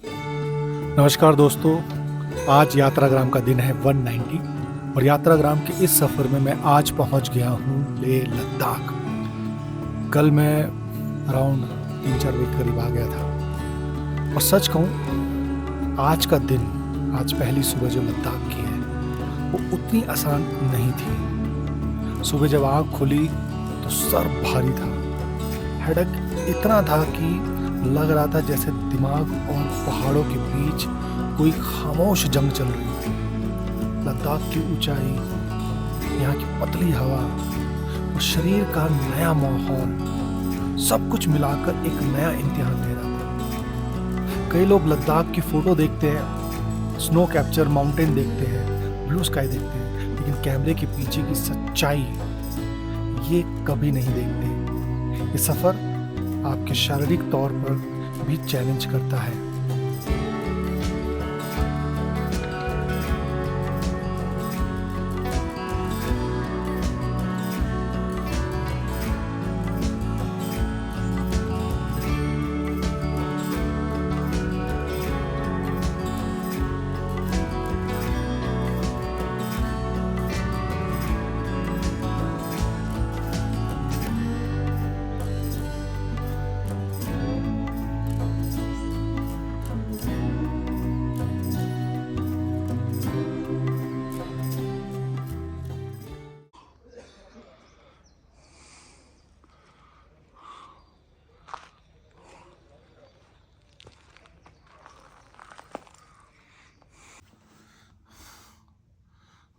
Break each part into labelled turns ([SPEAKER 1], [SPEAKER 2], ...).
[SPEAKER 1] नमस्कार दोस्तों, आज यात्राग्राम का दिन है 190 और यात्राग्राम के इस सफ़र में मैं आज पहुंच गया हूं लेह लद्दाख। कल मैं अराउंड 3-4 बजे के करीब आ गया था और सच कहूं आज का दिन, आज पहली सुबह जो लद्दाख की है वो उतनी आसान नहीं थी। सुबह जब आँख खुली तो सर भारी था, हेडेक इतना था कि लग रहा था जैसे दिमाग और पहाड़ों के बीच कोई खामोश जंग चल रही थी। लद्दाख की ऊंचाई, यहाँ की पतली हवा और शरीर का नया माहौल, सब कुछ मिलाकर एक नया इम्तिहान ले रहा था। कई लोग लद्दाख की फोटो देखते हैं, स्नो कैप्चर माउंटेन देखते हैं, ब्लू स्काई देखते हैं, लेकिन कैमरे के पीछे की सच्चाई ये कभी नहीं देखते। ये सफ़र आपके शारीरिक तौर पर भी चैलेंज करता है।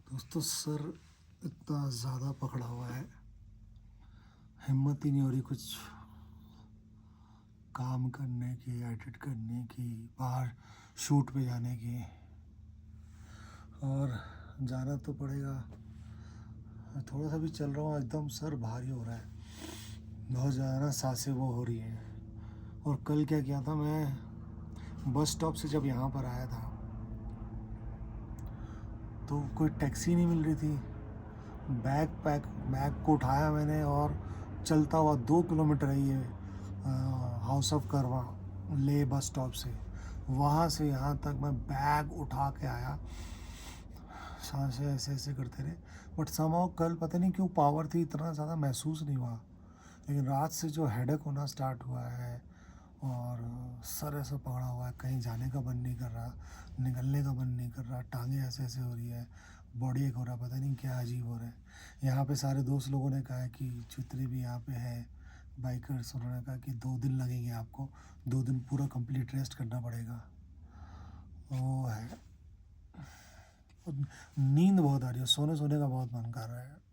[SPEAKER 1] दोस्तों, सर इतना ज़्यादा पकड़ा हुआ है, हिम्मत ही नहीं हो रही कुछ काम करने की, एडिट करने की, बाहर शूट पे जाने की। और जाना तो पड़ेगा। थोड़ा सा भी चल रहा हूँ एकदम सर भारी हो रहा है, बहुत ज़्यादा ना सांसें वो हो रही हैं। और कल क्या किया था, मैं बस स्टॉप से जब यहाँ पर आया था तो कोई टैक्सी नहीं मिल रही थी। बैग को उठाया मैंने और चलता हुआ 2 किलोमीटर है ये हाउस ऑफ करवा ले बस स्टॉप से, वहाँ से यहाँ तक मैं बैग उठा के आया। सांसें ऐसे ऐसे करते रहे, बट समहाउ कल पता नहीं क्यों पावर थी, इतना ज़्यादा महसूस नहीं हुआ। लेकिन रात से जो हेडेक होना स्टार्ट हुआ है और सर ऐसा पकड़ा हुआ है, कहीं जाने का मन नहीं कर रहा, निकलने का मन नहीं कर रहा, टांगें ऐसे ऐसे हो रही है, बॉडी एक हो रहा, पता नहीं क्या अजीब हो रहा है। यहाँ पे सारे दोस्त लोगों ने कहा है कि जितने भी यहाँ पे है बाइकर्स, उन्होंने कहा कि 2 दिन लगेंगे आपको, 2 दिन पूरा कंप्लीट रेस्ट करना पड़ेगा। वो है, नींद बहुत आ रही है, सोने का बहुत मन कर रहा है।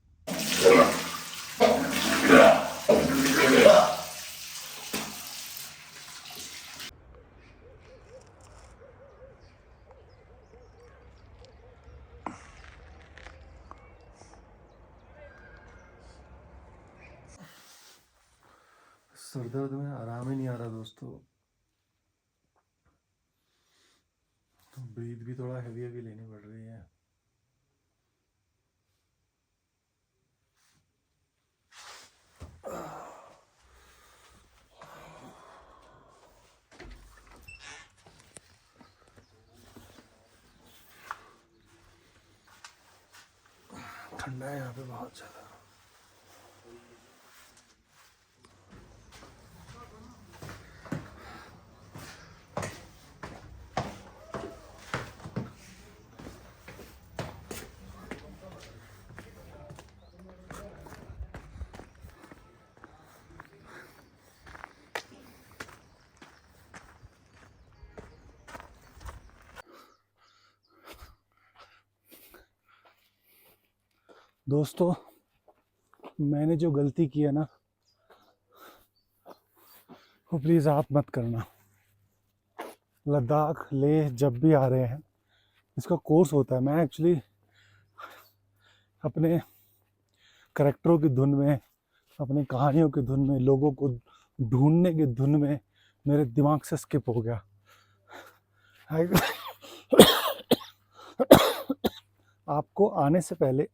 [SPEAKER 1] सर दर्द में आराम ही नहीं आ रहा दोस्तों, तो ब्रीथ भी थोड़ा हैवी हैवी लेनी पड़ रही है। ठंडा है यहाँ पे बहुत ज़्यादा। दोस्तों, मैंने जो गलती की है ना, वो प्लीज़ आप मत करना। लद्दाख लेह जब भी आ रहे हैं, इसका कोर्स होता है। मैं एक्चुअली अपने करैक्टरों की धुन में, अपनी कहानियों की धुन में, लोगों को ढूंढने की धुन में मेरे दिमाग से स्किप हो गया। आपको आने से पहले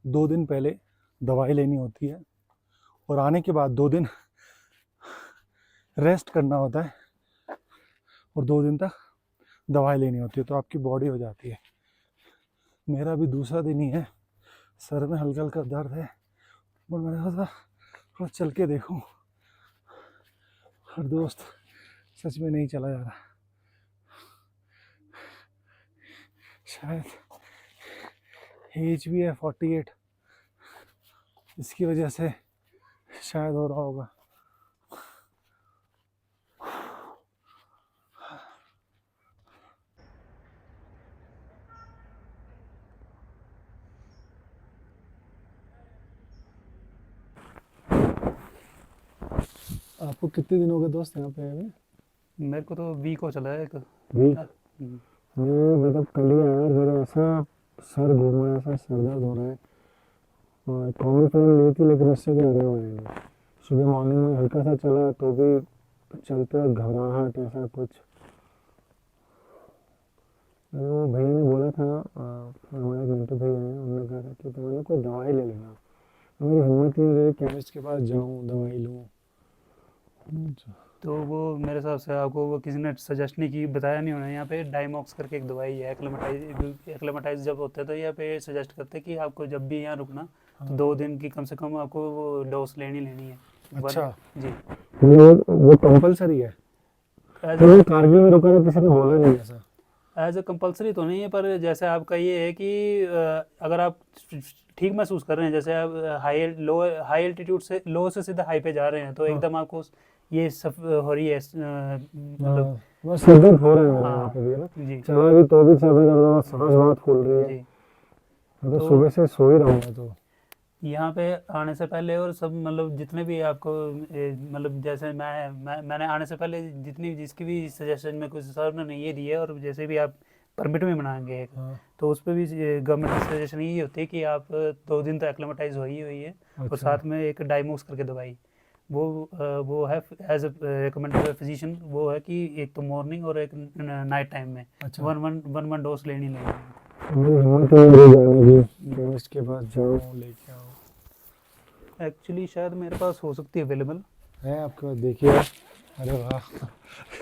[SPEAKER 1] 2 दिन पहले दवाई लेनी होती है और आने के बाद 2 दिन रेस्ट करना होता है और 2 दिन तक दवाई लेनी होती है तो आपकी बॉडी हो जाती है। मेरा भी दूसरा दिन ही है, सर में हल्का हल्का दर्द है, और मैंने कहा था थोड़ा चल के देखूं। और दोस्त सच में नहीं चला जा रहा, शायद एज भी है 48, इसकी वजह से शायद हो रहा होगा। आपको कितने दिन हो गए दोस्त यहाँ पे आए हुए?
[SPEAKER 2] मेरे को तो वीक हो चला है एक
[SPEAKER 1] वीक?
[SPEAKER 2] हम्म,
[SPEAKER 1] मैं मतलब कल ही आया, मेरा ऐसा सर घूम रहा है, ऐसा सर दर्द हो रहा है, और कॉम्बिफ्रेन ली थी लेकिन उससे भी आगे हो रही है। सुबह मॉर्निंग में हल्का सा चला तो भी चलते वक्त घबराहट ऐसा कुछ। वो भैया ने बोला था, हमारे मिंटू भैया हैं, उन्होंने कहा था कि तुम्हारे कोई दवाई ले लेना। मेरी हिम्मत ही नहीं रही केमिस्ट के पास जाऊँ दवाई लूँ।
[SPEAKER 2] तो वो मेरे हिसाब से आपको वो किसी ने सजेस्ट नहीं की, बताया नहीं होना। यहाँ पे डाइमॉक्स करके एक दवाई है, एक्लेमेटाइज जब होता है तो यहाँ पे सजेस्ट करते हैं कि आपको जब भी यहाँ रुकना तो 2 दिन की कम से कम आपको वो डोज लेनी है।
[SPEAKER 1] अच्छा
[SPEAKER 2] जी,
[SPEAKER 1] वो कंपलसरी है?
[SPEAKER 2] एज
[SPEAKER 1] तो कारगिल में रुका था, किसी ने बोला नहीं ऐसा?
[SPEAKER 2] ए कंपलसरी तो नहीं है, पर जैसे आपका ये है कि अगर आप ठीक महसूस कर रहे हैं, जैसे आप हाई एल्टीट्यूड से लो से सीधा हाई पे जा रहे हैं तो एकदम आपको ये सब हो रही है मतलब
[SPEAKER 1] बस सर दर्द हो रहा है मेरा
[SPEAKER 2] हाँ,
[SPEAKER 1] यहाँ पे भी है ना।
[SPEAKER 2] जी
[SPEAKER 1] चला भी तो भी सर में दर्द हो रहा, सांस बहुत फूल रही है।
[SPEAKER 2] जी।
[SPEAKER 1] मैं तो सुबह से सो ही रहा हूँ। तो
[SPEAKER 2] यहाँ पे आने से पहले और सब मतलब जितने भी आपको मतलब जैसे मैंने आने से पहले जितनी जिसकी भी सजेशन में कुछ सर ने ये दी है, और जैसे भी आप परमिट में बनाएंगे
[SPEAKER 1] हाँ।
[SPEAKER 2] तो उस पर भी गवर्नमेंट की सजेशन यही होती है कि आप 2 दिन तो एक्लेमेटाइज हो ही हुई है। और
[SPEAKER 1] अच्छा।
[SPEAKER 2] साथ में एक डाइमोक्स करके दवाई वो है as a recommended by physician, वो है कि एक तो मॉर्निंग और एक नाइट टाइम में
[SPEAKER 1] अच्छा।
[SPEAKER 2] वन डोज लेनी है।
[SPEAKER 1] मेरी हिम्मत ही नहीं रही जाने की, केमिस्ट के पास जाऊँ लेके आऊँ।
[SPEAKER 2] एक्चुअली शायद मेरे पास हो सकती है अवेलेबल
[SPEAKER 1] है आपके पास? देखिए, अरे वाह,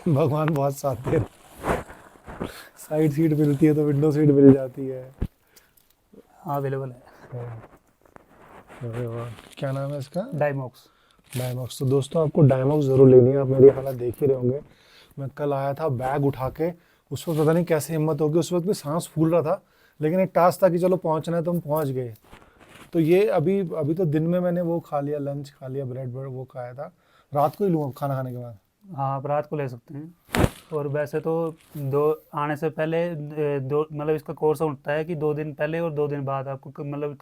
[SPEAKER 1] भगवान बहुत साथ दे। साइड सीट मिलती है तो विंडो सीट मिल जाती है।
[SPEAKER 2] हाँ अवेलेबल है।
[SPEAKER 1] अरे वाह, क्या नाम है इसका?
[SPEAKER 2] डाइमॉक्स।
[SPEAKER 1] डायमॉक्स। तो दोस्तों आपको डायमॉक्स ज़रूर लेनी है। आप मेरी हालत देख ही रहे होंगे, मैं कल आया था बैग उठा के, उस वक्त पता नहीं कैसे हिम्मत होगी, उस वक्त भी सांस फूल रहा था, लेकिन एक टास्क था कि चलो पहुंचना है तो हम पहुंच गए। तो ये अभी तो दिन में मैंने वो खा लिया, लंच खा लिया, ब्रेड वो खाया था। रात को ही लूँ खाना खाने के बाद?
[SPEAKER 2] हाँ आप रात को ले सकते हैं। और वैसे तो आने से पहले दो मतलब इसका कोर्स उठता है कि 2 दिन पहले और 2 दिन बाद आपको मतलब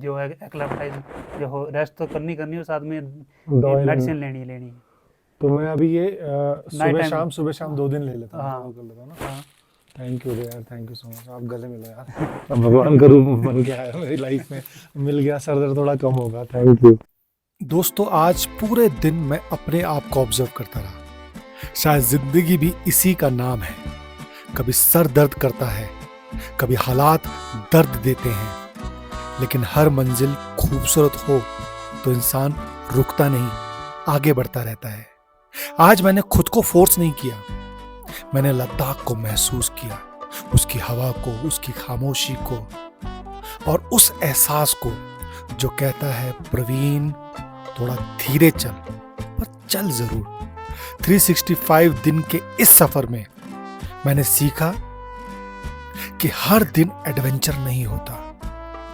[SPEAKER 2] जो है एक्लेमेटाइज जो हो रेस्ट तो करनी और साथ में मेडिसिन लेनी है।
[SPEAKER 1] तो मैं अभी ये
[SPEAKER 2] टाइम
[SPEAKER 1] सुबह शाम 2 दिन ले लेता हूँ।
[SPEAKER 2] हाँ
[SPEAKER 1] कर लेता हूँ ना।
[SPEAKER 2] हाँ
[SPEAKER 1] थैंक यू यार, थैंक यू सो मच। आप गले मिलो यार। अब भगवान का रूप बन गया है मेरी लाइफ में, मिल गया, सर दर्द थोड़ा कम होगा। थैंक यू दोस्तों। आज पूरे दिन मैं अपने आप को ऑब्जर्व करता रहा। शायद जिंदगी भी इसी का नाम है। कभी सर दर्द करता है, कभी हालात दर्द देते हैं, लेकिन हर मंजिल खूबसूरत हो तो इंसान रुकता नहीं, आगे बढ़ता रहता है। आज मैंने खुद को फोर्स नहीं किया, मैंने लद्दाख को महसूस किया, उसकी हवा को, उसकी खामोशी को, और उस एहसास को जो कहता है प्रवीण थोड़ा धीरे चल, पर चल जरूर। 365 दिन के इस सफर में मैंने सीखा कि हर दिन एडवेंचर नहीं होता,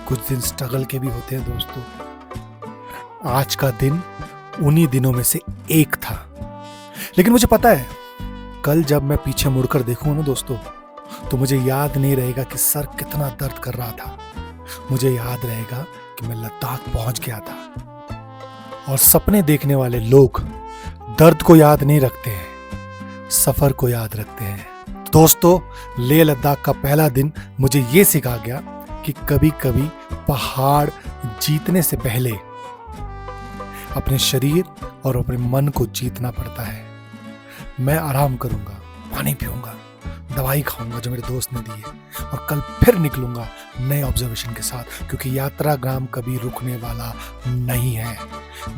[SPEAKER 1] कुछ दिन स्ट्रगल के भी होते हैं दोस्तों। आज का दिन उन्हीं दिनों में से एक था, लेकिन मुझे पता है कल जब मैं पीछे मुड़कर देखूं ना दोस्तों, तो मुझे याद नहीं रहेगा कि सर कितना दर्द कर रहा था। मुझे याद रहेगा कि मैं लद्दाख पहुंच गया था। और सपने देखने वाले लोग दर्द को याद नहीं रखते हैं, सफर को याद रखते हैं। दोस्तों, लेह लद्दाख का पहला दिन मुझे ये सिखा गया कि कभी कभी पहाड़ जीतने से पहले अपने शरीर और अपने मन को जीतना पड़ता है। मैं आराम करूंगा, पानी पीऊंगा, दवाई खाऊंगा जो मेरे दोस्त ने दी है, और कल फिर निकलूंगा नए ऑब्जर्वेशन के साथ, क्योंकि यात्राग्राम कभी रुकने वाला नहीं है।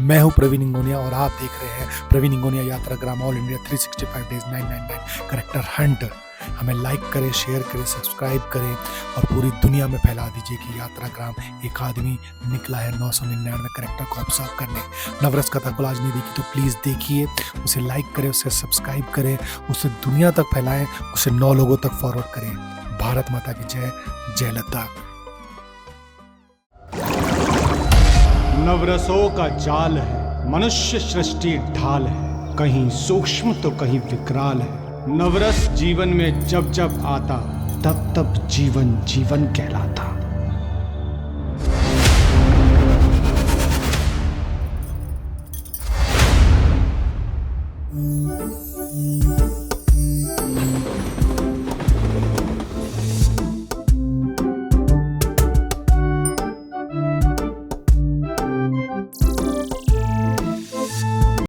[SPEAKER 1] मैं हूं प्रवीण इंगोनिया और आप देख रहे हैं Praveen Ingonia Yatragram all India 365 days 999 character hunt. हमें लाइक करें, शेयर करें, सब्सक्राइब करें और पूरी दुनिया में फैला दीजिए कि यात्राग्राम एक आदमी निकला है 999 कैरेक्टर को ऑब्जर्व करने। नवरस कथा को आज नहीं देखी तो प्लीज़ देखिए, उसे लाइक करें, उसे सब्सक्राइब करें, उसे दुनिया तक फैलाएं, उसे 9 लोगों तक फॉरवर्ड करें। भारत माता की जय। जय लद्दाख।
[SPEAKER 3] नवरसों का जाल है, मनुष्य सृष्टि ढाल है, कहीं सूक्ष्म तो कहीं विकराल है। नवरस जीवन में जब जब आता, तब तब जीवन जीवन कहलाता।